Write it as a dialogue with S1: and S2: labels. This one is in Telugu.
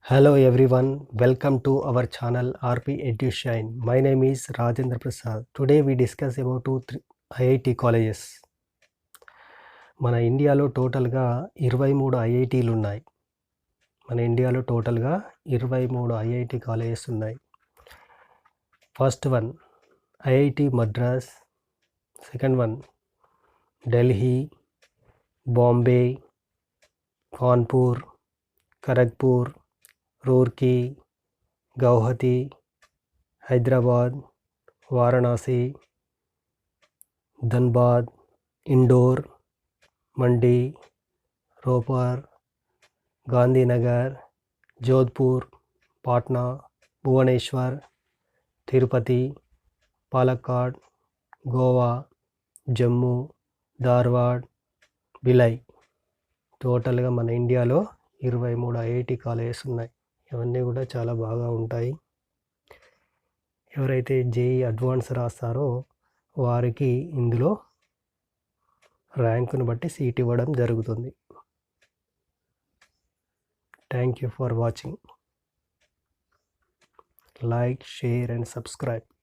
S1: Hello everyone, welcome to our channel RP EduShine. My name is Rajendra Prasad. Today we discuss about IIT colleges. మన ఇండియాలో టోటల్గా 23 ఐఐటీలు ఉన్నాయి. మన ఇండియాలో టోటల్గా 23 ఐఐటి కాలేజెస్ ఉన్నాయి. First one IIT Madras, second one Delhi, Bombay, Kanpur, Kharagpur, Roorkee, Guwahati, Hyderabad, Varanasi, Dhanbad, Indore, Mandi, Ropar, Gandhinagar, Jodhpur, Patna, Bhubaneswar, Tirupati, Palakkad, Goa, Jammu, Dharwad, Bhilai. టోటల్గా మన ఇండియాలో 23 ఐఐటి కాలేజెస్ ఉన్నాయి. ఇవన్నీ కూడా చాలా బాగా ఉంటాయి. ఎవరైతే జేఈ అడ్వాన్స్ రాస్తారో వారికి ఇందులో ర్యాంకును బట్టి సీట్ ఇవ్వడం జరుగుతుంది. Thank you for watching. Like, share and subscribe.